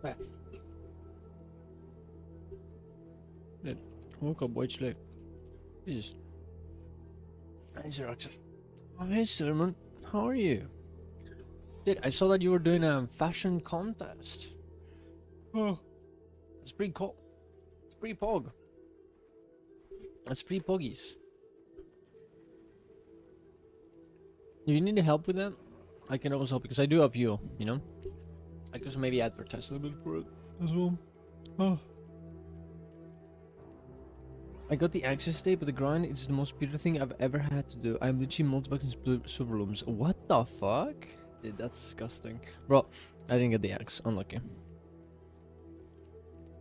Hey. Dude, I woke up way too late. Jesus. Hey, Sir Axel. Oh, hey, Silverman. How are you? Dude, I saw that you were doing a fashion contest. Oh. That's pretty cool. It's pretty pog. That's pretty poggies. If you need help with that, I can always help because I do help you, you know? I could maybe advertise a little bit for it as well. Oh. I got the access tape, but the grind is the most beautiful thing I've ever had to do. I'm literally multiple super looms. What the fuck? Dude, that's disgusting. Bro, I didn't get the axe. Unlucky.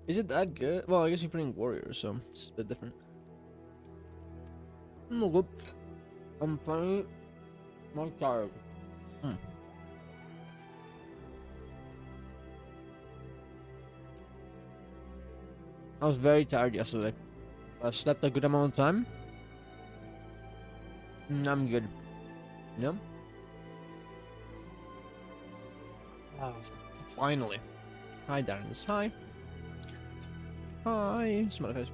Is it that good? Well, I guess you're playing warrior, so it's a bit different. Whoop. I'm fine. I'm tired. I was very tired yesterday. I slept a good amount of time. I'm good. Yeah. Finally. Hi, Darens. Hi. Hi. Smile face.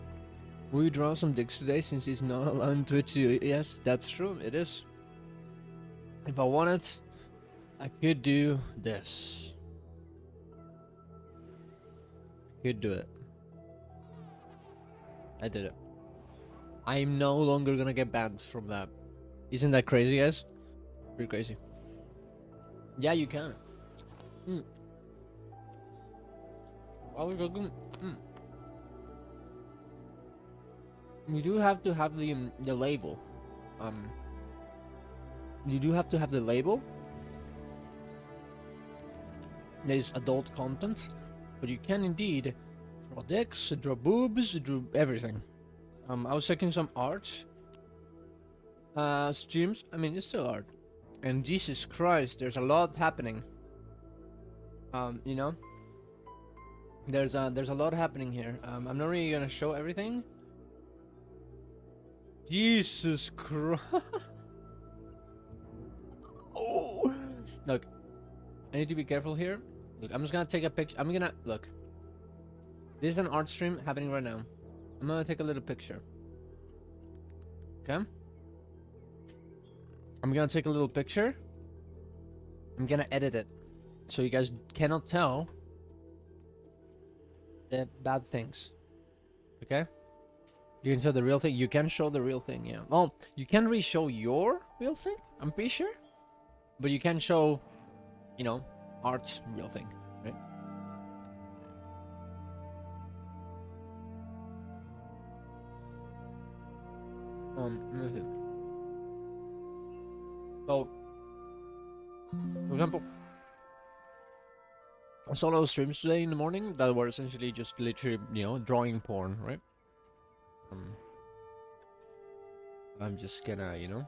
Will you draw some dicks today since it's not allowed on Twitch? Yes, that's true. It is. If I wanted, I could do this. I could do it. I did it. I'm no longer gonna get banned from that. Isn't that crazy, guys? Pretty crazy. Yeah, you can. I was looking. You do have to have the label. You do have to have the label. There's adult content, but you can indeed draw dicks, draw boobs, draw everything. I was checking some art streams. I mean, it's still art, and Jesus Christ, there's a lot happening. You know, there's a lot happening here. I'm not really gonna show everything. Jesus Christ! Oh, look, I need to be careful here. Look, I'm just gonna take a picture. I'm gonna look. This is an art stream happening right now. I'm gonna take a little picture. Okay? I'm gonna take a little picture. I'm gonna edit it so you guys cannot tell the bad things. Okay? You can show the real thing. You can show the real thing, yeah. Oh, you can't really show your real thing, I'm pretty sure. But you can show, you know, art's real thing, right? So, for example, I saw those streams today in the morning that were essentially just literally, you know, drawing porn, right? I'm just gonna, you know,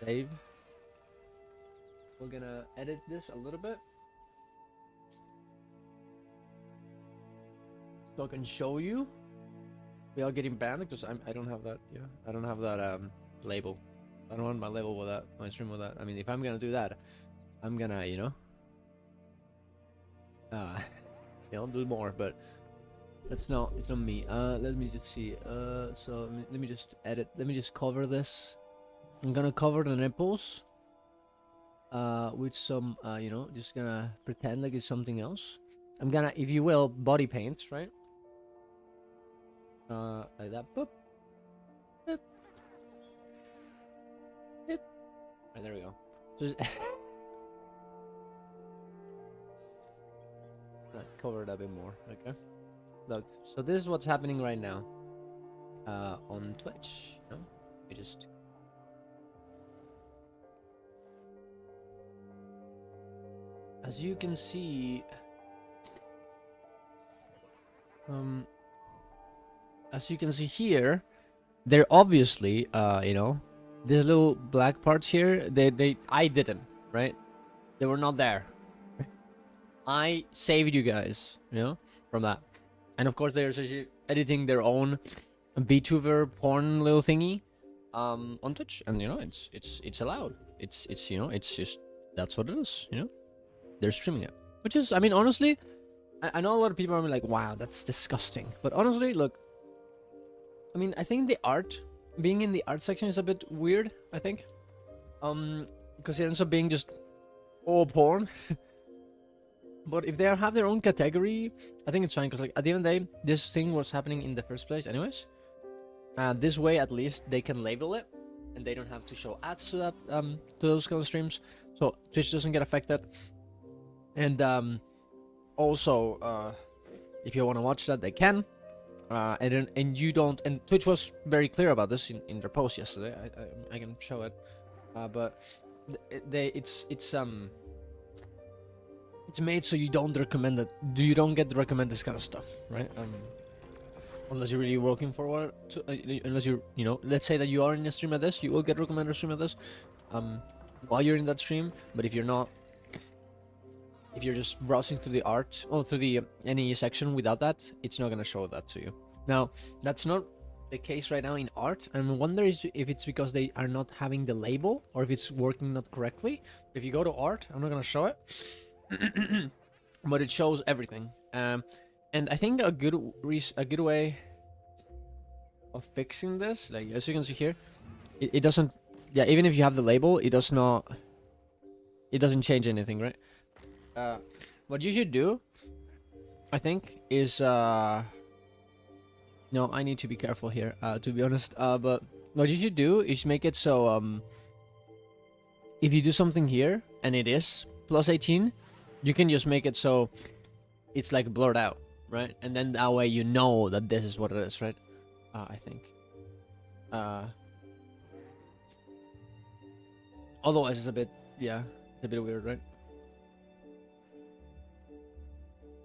save. We're gonna edit this a little bit so I can show you without getting banned, because I don't have that. Yeah, I don't have that label. I don't want my label with that, my stream with that. I mean, if I'm gonna do that, I'm gonna, you know, do more. But that's not. It's not me. Let me just see. So let me just edit. Let me just cover this. I'm gonna cover the nipples. With some, you know, just gonna pretend like it's something else. I'm gonna, if you will, body paint, right? Like that. Boop. Boop. Boop. Right, there we go. Just cover it a bit more, okay? Look, so this is what's happening right now. On Twitch, you know? We just... As you can see, here, they're obviously, you know, these little black parts here, I didn't, right? They were not there. I saved you guys, you know, from that. And of course, they're editing their own VTuber porn little thingy, on Twitch, and you know, it's allowed. It's you know, it's just, that's what it is, you know. They're streaming it, which is, I mean, honestly, I know a lot of people are like, wow, that's disgusting. But honestly, look, I mean, I think the art, being in the art section is a bit weird, I think. Because it ends up being just all porn. But if they have their own category, I think it's fine. Because like at the end of the day, this thing was happening in the first place anyways. This way, at least, they can label it. And they don't have to show ads to that, to those kind of streams. So Twitch doesn't get affected. And also, if you want to watch that, they can. And you don't. And Twitch was very clear about this in their post yesterday. I can show it. But it's made so you don't recommend it. You don't get to recommend this kind of stuff, right? Unless you're really working for it. Unless you're, let's say that you are in a stream of this, you will get recommended stream of this. While you're in that stream. But if you're not, if you're just browsing through the art or through the any section without that, it's not gonna show that to you. Now, that's not the case right now in art. I'm wondering if it's because they are not having the label or if it's working not correctly. If you go to art, I'm not gonna show it, but it shows everything. And I think a good way of fixing this, like as you can see here, it doesn't. Yeah, even if you have the label, it doesn't change anything, right? What you should do, I think, is no, I need to be careful here, to be honest. But what you should do is make it so if you do something here and it is plus 18, you can just make it so it's like blurred out, right? And then that way you know that this is what it is, right? I think. Otherwise, it's a bit, yeah, it's a bit weird, right?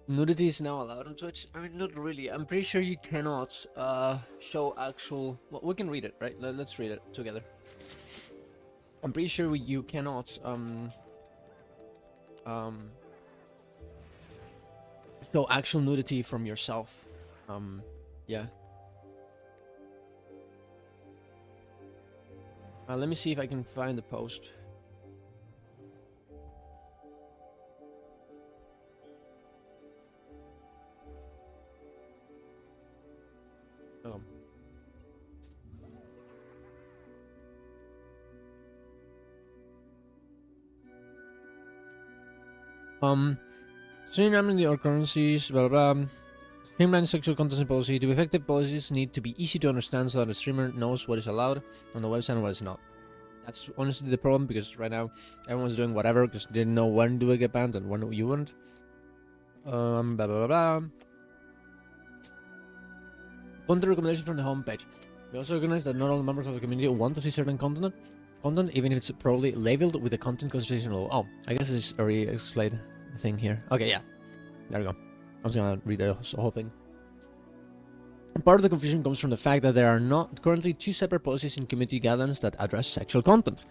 Nudity is now allowed on Twitch? I mean, not really. I'm pretty sure you cannot show actual... Well, we can read it, right? Let's read it together. I'm pretty sure you cannot show actual nudity from yourself. Yeah. Let me see if I can find the post. Streamlining the occurrences, blah blah blah. Streamline sexual content policy. To be effective, policies need to be easy to understand so that the streamer knows what is allowed on the website and what is not. That's honestly the problem, because right now everyone's doing whatever because they didn't know when do I get banned and when you wouldn't. Blah blah blah blah. Content recommendations from the homepage. We also recognize that not all members of the community want to see certain content, even if it's probably labeled with the content classification level. Oh, I guess it's already explained the thing here. Okay, yeah. There we go. I'm just gonna read the whole thing. Part of the confusion comes from the fact that there are not currently two separate policies in community guidelines that address sexual content.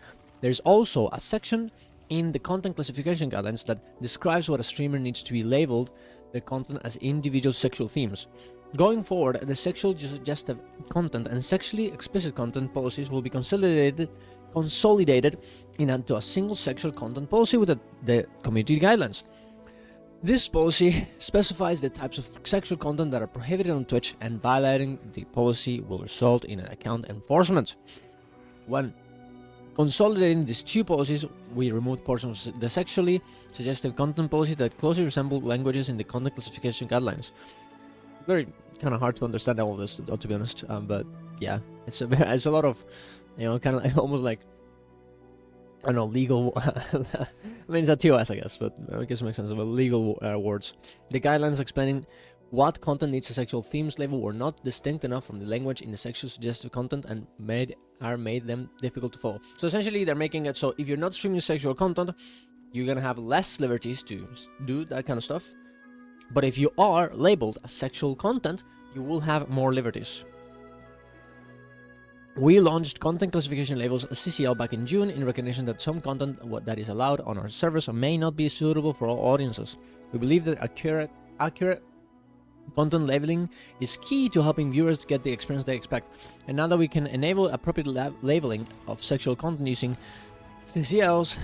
There's also a section in the content classification guidelines that describes what a streamer needs to be labeled their content as individual sexual themes. Going forward, the sexual suggestive content and sexually explicit content policies will be consolidated into a single sexual content policy with the community guidelines. This policy specifies the types of sexual content that are prohibited on Twitch, and violating the policy will result in an account enforcement. When consolidating these two policies, we removed portions of the sexually suggestive content policy that closely resembled languages in the content classification guidelines. Very kind of hard to understand all of this, to be honest. But yeah, it's a lot of, kind of like almost like, I don't know, legal. I mean, it's a TOS, I guess, but I guess it makes sense of legal words. The guidelines explaining what content needs a sexual themes label were not distinct enough from the language in the sexual suggestive content and made them difficult to follow. So essentially, they're making it so if you're not streaming sexual content, you're gonna have less liberties to do that kind of stuff. But if you are labeled as sexual content, you will have more liberties. We launched content classification labels CCL back in June in recognition that some content that is allowed on our servers may not be suitable for all audiences. We believe that accurate content labeling is key to helping viewers get the experience they expect. And now that we can enable appropriate labeling of sexual content using CCLs,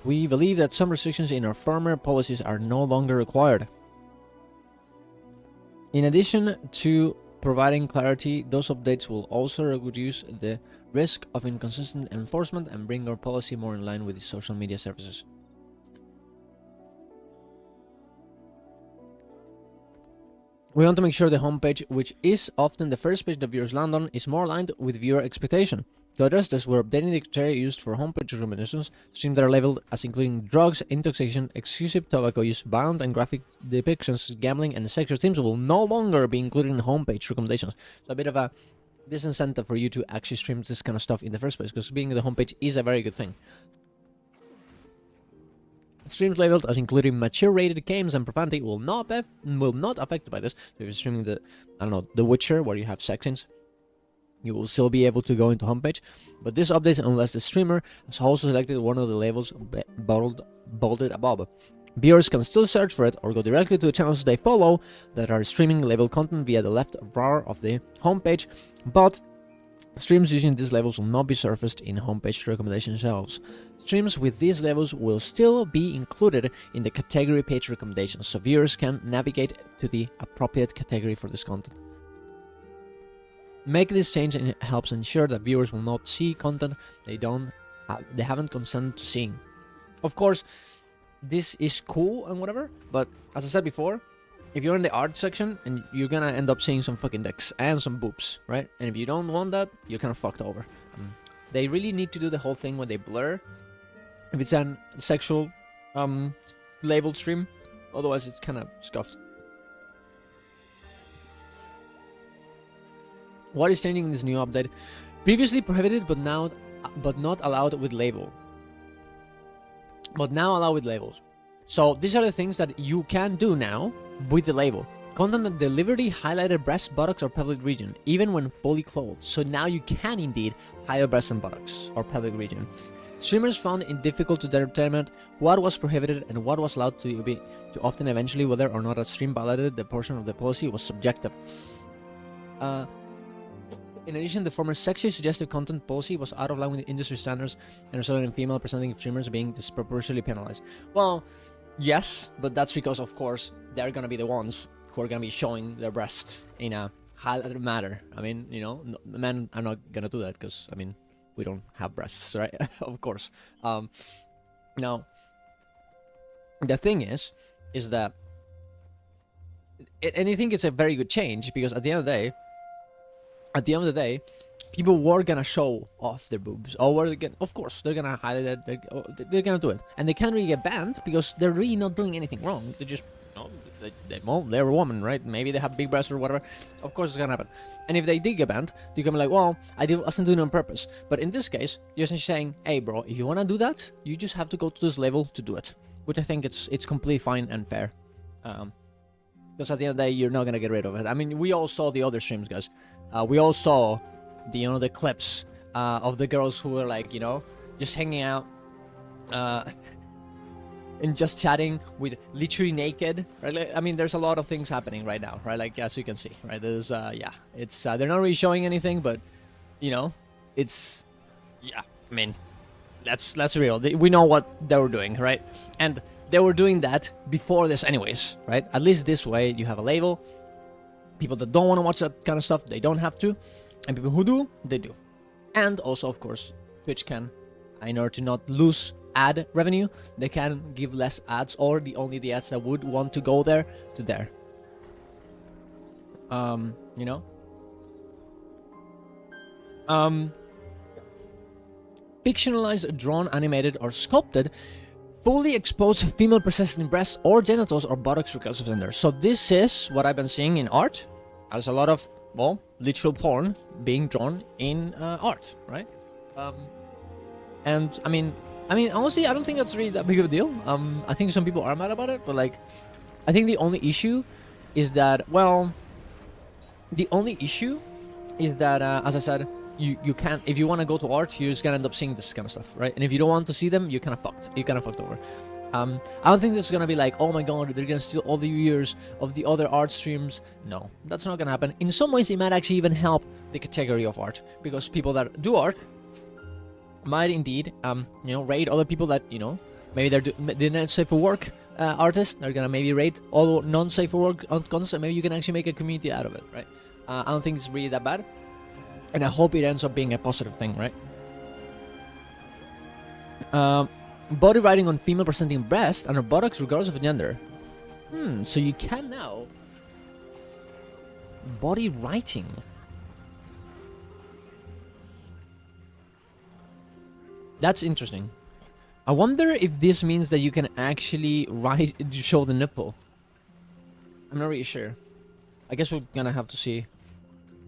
we believe that some restrictions in our former policies are no longer required. In addition to providing clarity, those updates will also reduce the risk of inconsistent enforcement and bring our policy more in line with the social media services. We want to make sure the homepage, which is often the first page that viewers land on, is more aligned with viewer expectation. To address this, we're updating the criteria used for homepage recommendations. Streams that are labeled as including drugs, intoxication, exclusive tobacco use, violent and graphic depictions, gambling, and sexual themes will no longer be included in homepage recommendations. So a bit of a disincentive for you to actually stream this kind of stuff in the first place, because being the homepage is a very good thing. Streams labeled as including mature-rated games and profanity will not be affected by this. So if you're streaming The Witcher, where you have sex scenes, you will still be able to go into homepage. But this updates unless the streamer has also selected one of the labels bolded above. Viewers can still search for it or go directly to the channels they follow that are streaming labeled content via the left bar of the homepage, but streams using these labels will not be surfaced in homepage recommendation shelves. Streams with these labels will still be included in the category page recommendations, so viewers can navigate to the appropriate category for this content. Make this change and it helps ensure that viewers will not see content they haven't consented to seeing. Of course, this is cool and whatever, but as I said before, if you're in the art section and you're gonna end up seeing some fucking dicks and some boobs, right? And if you don't want that, you're kind of fucked over. They really need to do the whole thing where they blur if it's an sexual labeled stream, otherwise it's kind of scuffed. What is changing in this new update? Previously prohibited, but not allowed with label. But now allowed with labels. So these are the things that you can do now with the label. Content that deliberately highlighted breast, buttocks, or pelvic region, even when fully clothed. So now you can indeed highlight breast and buttocks or pelvic region. Streamers found it difficult to determine what was prohibited and what was allowed to often eventually whether or not a stream violated the portion of the policy was subjective. In addition, the former sexually suggestive content policy was out of line with industry standards and resulted in female presenting streamers being disproportionately penalized. Well, yes, but that's because, of course, they're gonna be the ones who are gonna be showing their breasts in a highlighted manner. I mean, you know, men are not gonna do that because, I mean, we don't have breasts, right? Of course. Now, the thing is that, and I think it's a very good change because at the end of the day, people were gonna show off their boobs, or of course they're gonna highlight it. They're gonna do it, and they can't really get banned because they're really not doing anything wrong. They're just, they're a woman, right? Maybe they have big breasts or whatever. Of course, it's gonna happen. And if they did get banned, you can be like, well, I wasn't doing it on purpose. But in this case, you're essentially saying, hey, bro, if you wanna do that, you just have to go to this level to do it, which I think it's completely fine and fair. Because at the end of the day, you're not gonna get rid of it. I mean, we all saw the other streams, guys. We all saw the clips of the girls who were like, just hanging out and just chatting with literally naked, right? Like, I mean, there's a lot of things happening right now, right? Like, as you can see, right? There's it's they're not really showing anything, but it's I mean, that's real. We know what they were doing, right? And they were doing that before this anyways, right? At least this way you have a label. People that don't want to watch that kind of stuff, they don't have to. And people who do, they do. And also, of course, Twitch can, in order to not lose ad revenue, they can give less ads, or only the ads that would want to go there to there. Fictionalized, drawn, animated, or sculpted fully exposed female presenting breasts or genitals or buttocks regardless of gender. So this is what I've been seeing in art. There's a lot of, well, literal porn being drawn in art, right? And I mean, honestly, I don't think that's really that big of a deal. I think some people are mad about it, but like, I think the only issue is that, as I said, you can't, if you want to go to art, you're just gonna end up seeing this kind of stuff, right? And if you don't want to see them, you're kind of fucked. You're kind of fucked over. I don't think this is gonna be like, oh my god, they're gonna steal all the viewers of the other art streams. No, that's not gonna happen. In some ways, it might actually even help the category of art, because people that do art might indeed, raid other people that, maybe they're not safe for work, artists that are gonna maybe rate all non-safe for work content. Maybe you can actually make a community out of it, right? I don't think it's really that bad, and I hope it ends up being a positive thing, right? Body writing on female presenting breast and her buttocks regardless of gender. So you can now body writing. That's interesting. I wonder if this means that you can actually show the nipple. I'm not really sure. I guess we're gonna have to see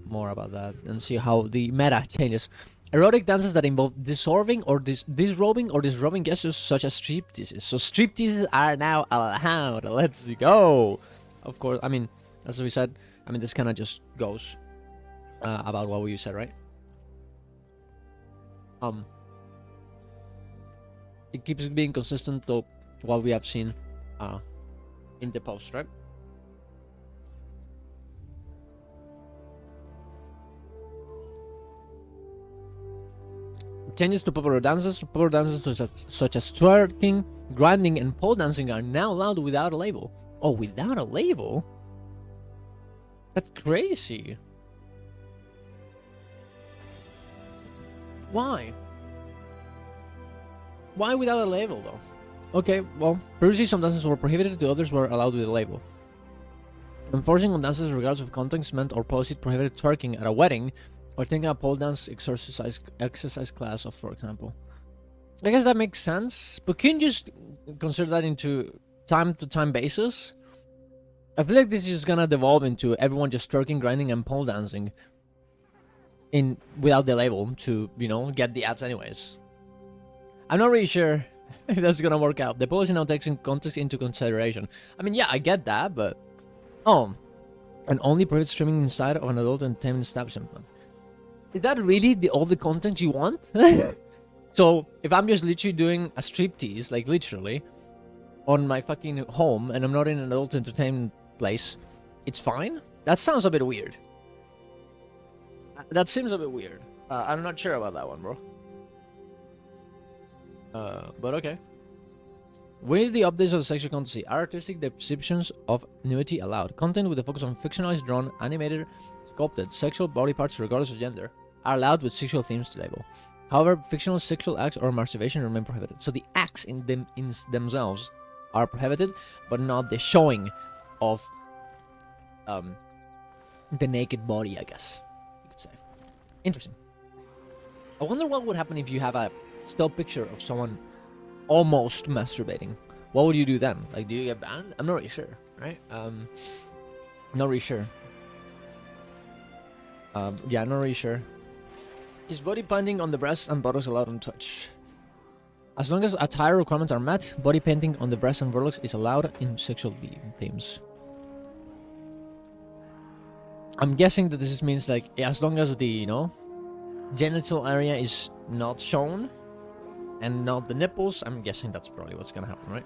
more about that and see how the meta changes. Erotic dances that involve disrobing or disrobing gestures such as stripteases. So stripteases are now allowed. Let's go. Of course, I mean, as we said, I mean, this kind of just goes about what we said, right? It keeps being consistent to what we have seen in the post, right? Changes to popular dances. Popular dances such as twerking, grinding, and pole dancing are now allowed without a label. Oh, without a label? That's crazy. Why? Why without a label, though? Okay, well, previously some dances were prohibited, the others were allowed with a label. Enforcing on dances regardless of context meant or policy prohibited twerking at a wedding or taking a pole dance exercise class, for example. I guess that makes sense, but can you just consider that into time-to-time basis? I feel like this is gonna devolve into everyone just twerking, grinding, and pole dancing without the label to, you know, get the ads anyways. I'm not really sure if that's gonna work out. The policy now takes in context into consideration. I mean, yeah, I get that, but and only prohibits streaming inside of an adult entertainment establishment. Is that really all the content you want? So if I'm just literally doing a striptease, like literally, on my fucking home, and I'm not in an adult entertainment place, it's fine? That sounds a bit weird. That seems a bit weird. I'm not sure about that one, bro. But okay. With the updates of the sexual content, artistic depictions of nudity allowed. Content with a focus on fictionalized, drawn, animated, sculpted, sexual body parts regardless of gender are allowed with sexual themes to label. However, fictional sexual acts or masturbation remain prohibited. So the acts in themselves are prohibited, but not the showing of the naked body, I guess you could say. Interesting. I wonder what would happen if you have a still picture of someone almost masturbating. What would you do then? Like, do you get banned? I'm not really sure, right? Not really sure. Yeah, not really sure. Is body painting on the breasts and buttocks allowed on Twitch? As long as attire requirements are met, body painting on the breasts and buttocks is allowed in sexual themes. I'm guessing that this means, like, as long as the, you know, genital area is not shown and not the nipples, I'm guessing that's probably what's gonna happen, right?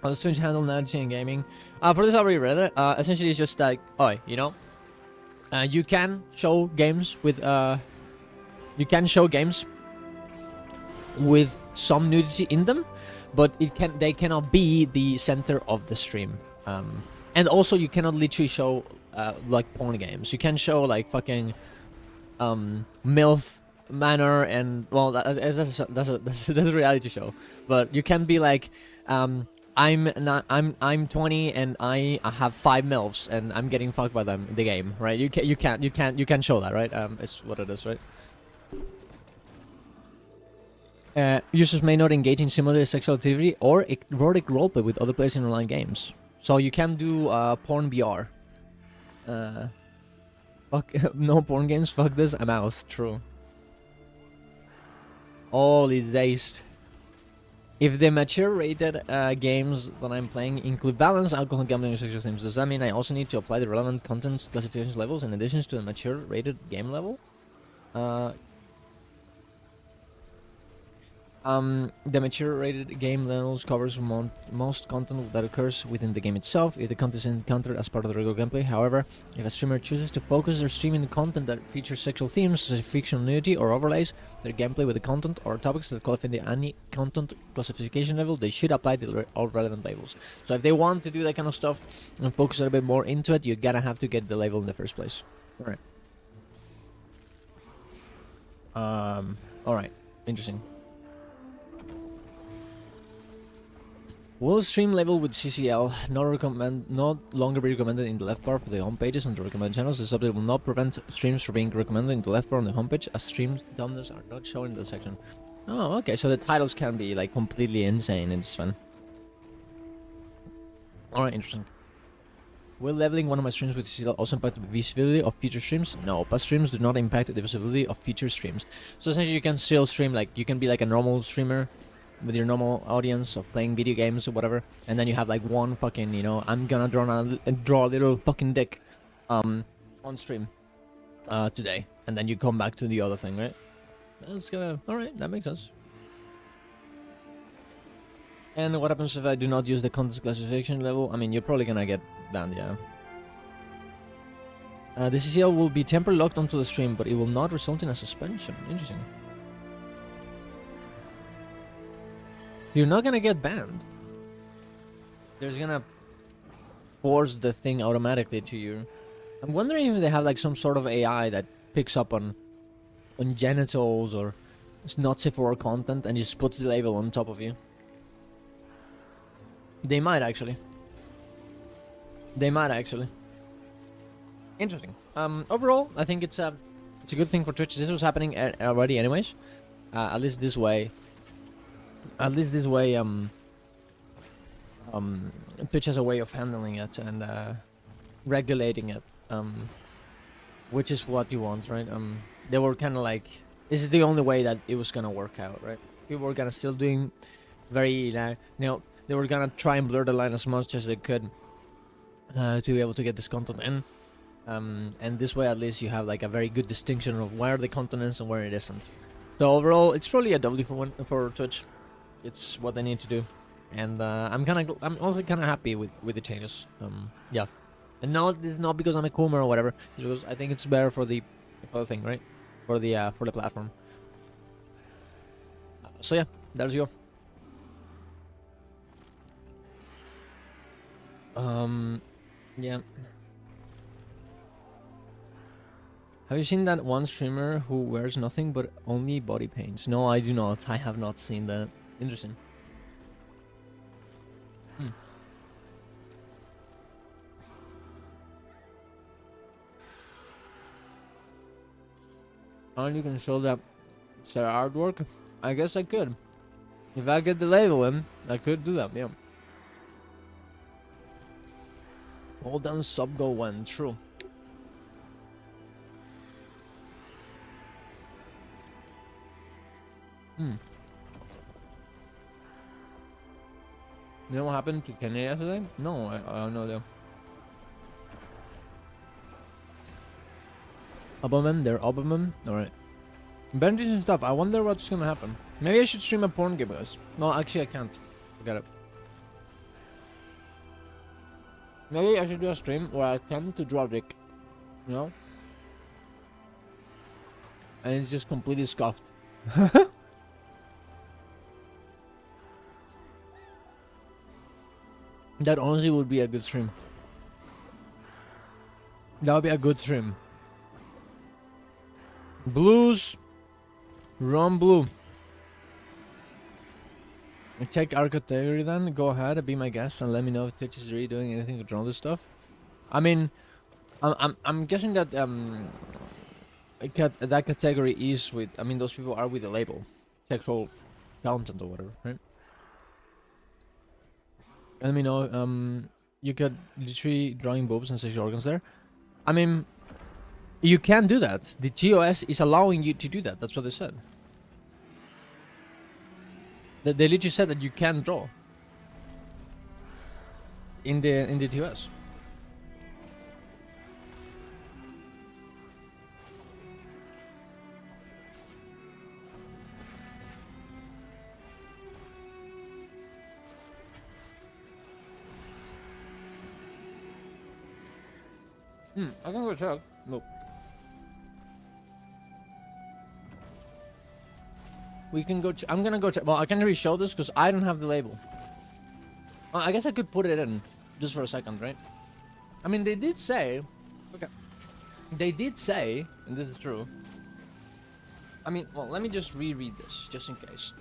On the Twitch handle, nudity and gaming. For this, I already read it. Essentially, it's just like, you know, you can show games with, some nudity in them, but they cannot be the center of the stream. And also, you cannot literally show like porn games. You can show like fucking MILF Manor and, well, that's a reality show. But you can be like, I'm 20 and I have 5 MILFs and I'm getting fucked by them in the game, right? You can show that, right? It's what it is, right? Users may not engage in simulated sexual activity or erotic roleplay with other players in online games. So you can do porn VR. Fuck no porn games. Fuck this. I'm out. True. Holy days. If the mature rated games that I'm playing include balance, alcohol, gambling, and sexual themes, does that mean I also need to apply the relevant content classification levels in addition to the mature rated game level? The mature rated game levels covers most content that occurs within the game itself if the content is encountered as part of the regular gameplay. However, if a streamer chooses to focus their streaming content that features sexual themes such as fictional nudity or overlays their gameplay with the content or topics that qualify the any content classification level, they should apply all relevant labels. So if they want to do that kind of stuff and focus a little bit more into it, you're gonna have to get the label in the first place. Alright. Alright. Interesting. Will stream label with CCL not longer be recommended in the left bar for the home pages on the recommended channels? This update will not prevent streams from being recommended in the left bar on the homepage as streams thumbnails are not shown in the section. Oh, okay, so the titles can be like completely insane. It's fun. Alright, interesting. Will leveling one of my streams with CCL also impact the visibility of future streams? No, past streams do not impact the visibility of future streams. So essentially you can still stream, like, you can be like a normal streamer with your normal audience of playing video games or whatever, and then you have like one fucking, you know, I'm gonna draw a little fucking dick on stream today, and then you come back to the other thing, right? That's gonna, alright, that makes sense. And what happens if I do not use the content classification level? I mean, you're probably gonna get banned, yeah. The CCL will be temporarily locked onto the stream, but it will not result in a suspension. Interesting. You're not gonna get banned. There's gonna force the thing automatically to you. I'm wondering if they have like some sort of AI that picks up on genitals or it's not safe for work content and just puts the label on top of you. They might actually. They might actually. Interesting. Overall, I think it's a good thing for Twitch. This was happening already, anyways. At least this way. Twitch has a way of handling it and regulating it, which is what you want, right? They were kind of like, this is the only way that it was gonna work out, right? People were gonna still doing very, you know, they were gonna try and blur the line as much as they could to be able to get this content in, and this way at least you have like a very good distinction of where the content is and where it isn't. So overall, it's probably a W for Twitch. It's what they need to do, and I'm also kind of happy with the changes. Yeah, and no, it's not because I'm a Kuma or whatever. It's because I think it's better for the thing, right? For the platform. So yeah, there's your. Yeah. Have you seen that one streamer who wears nothing but only body paints? No, I do not. I have not seen that. Interesting. And you can show that it's their artwork. I guess I could. If I get the label in, I could do that, yeah. Hold down sqjoin, true. You know what happened to Kenny yesterday? No, I don't know though. Oberman, they're Oberman? Alright. Very interesting stuff. I wonder what's gonna happen. Maybe I should stream a porn game, guys. No, actually I can't. Forget it. Maybe I should do a stream where I attempt to draw a dick. You know? And it's just completely scuffed. That honestly would be a good stream. That would be a good stream. Blues. Run blue. Check our category then. Go ahead, be my guest, and let me know if Twitch is really doing anything to control this stuff. I mean, I'm guessing that that category is with. I mean, those people are with the label, sexual content or whatever, right? Let me know. You could literally drawing boobs and sexual organs there. I mean, you can do that. The TOS is allowing you to do that. That's what they said. They literally said that you can draw in the TOS. I can go check. Look. We can go. I'm gonna go check. Well, I can't really show this because I don't have the label. I guess I could put it in just for a second, right? I mean, they did say. Okay. They did say, and this is true. I mean, well, let me just reread this just in case.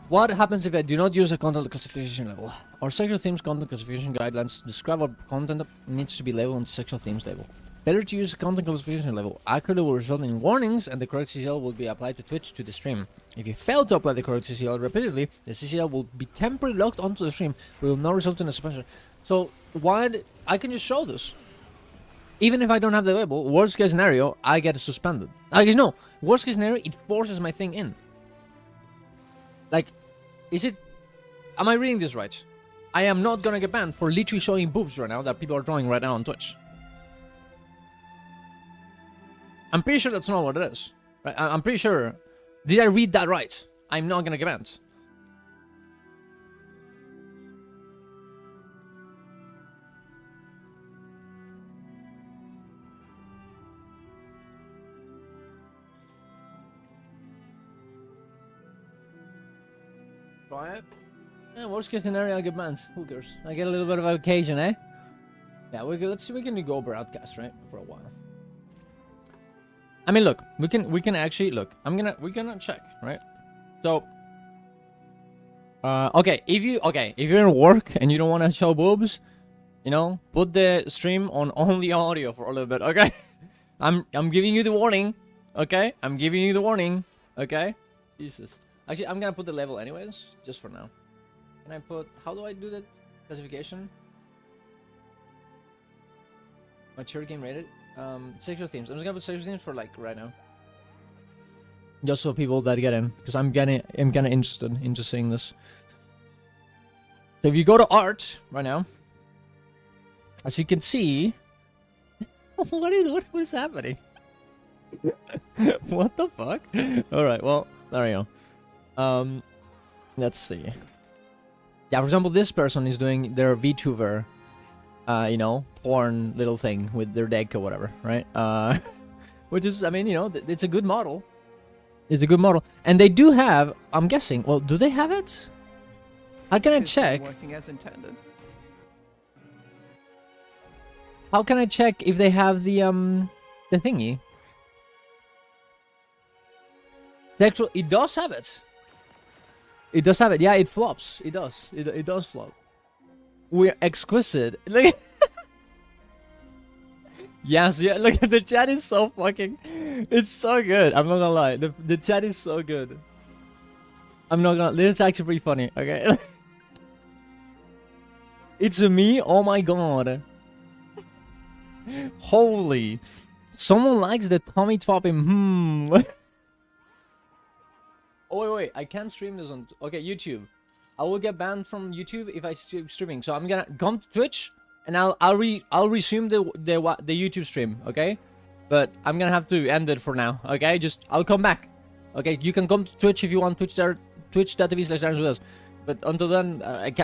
What happens if I do not use a content classification level? Our sexual themes content classification guidelines describe what content needs to be labeled on the sexual themes label. Failure to use a content classification level accurately will result in warnings, and the correct CCL will be applied to Twitch to the stream. If you fail to apply the correct CCL repeatedly, the CCL will be temporarily locked onto the stream, but will not result in a suspension. So, I can just show this. Even if I don't have the label, worst case scenario, I get suspended. I guess no, worst case scenario, it forces my thing in. Like, am I reading this right? I am not gonna get banned for literally showing boobs right now that people are drawing right now on Twitch. I'm pretty sure that's not what it is. Right? I'm pretty sure. Did I read that right? I'm not gonna get banned. Try it. Yeah, worst case scenario, I get banned. Who cares? I get a little bit of a occasion, eh? Yeah, let's see. We can go broadcast, right, for a while. I mean, look, we can actually look. We're gonna check, right? So, okay, if you're in work and you don't want to show boobs, you know, put the stream on only audio for a little bit, okay? I'm giving you the warning, okay? I'm giving you the warning, okay? Jesus. Actually, I'm gonna put the level anyways, just for now. Can I put? How do I do the classification? Mature game rated. Sexual themes. I'm just gonna put sexual themes for like right now. Just so people that get in, because I'm kind of interested into seeing this. So if you go to art right now, as you can see, what is happening? What the fuck? All right, well there you go. Let's see. Yeah, for example, this person is doing their VTuber, you know, porn little thing with their deck or whatever, right? Which is, I mean, you know, it's a good model. It's a good model. And they do have, I'm guessing, well, do they have it? How can I check? Working as intended. How can I check if they have the thingy? Sexual, it does have it. It does have it. Yeah, it flops. It does. It does flop. We're exquisite. Look. Yes, yeah. Look, the chat is so fucking. It's so good. I'm not gonna lie. The chat is so good. I'm not gonna. This is actually pretty funny. Okay. It's me. Oh my god. Holy. Someone likes the tummy topping. Oh wait. I can't stream this on. Okay, YouTube. I will get banned from YouTube if I streaming. So I'm gonna come to Twitch and I'll resume the YouTube stream. Okay, but I'm gonna have to end it for now. Okay, I'll come back. Okay, you can come to Twitch if you want. Twitch.tv/Darens with us. But until then, I can't.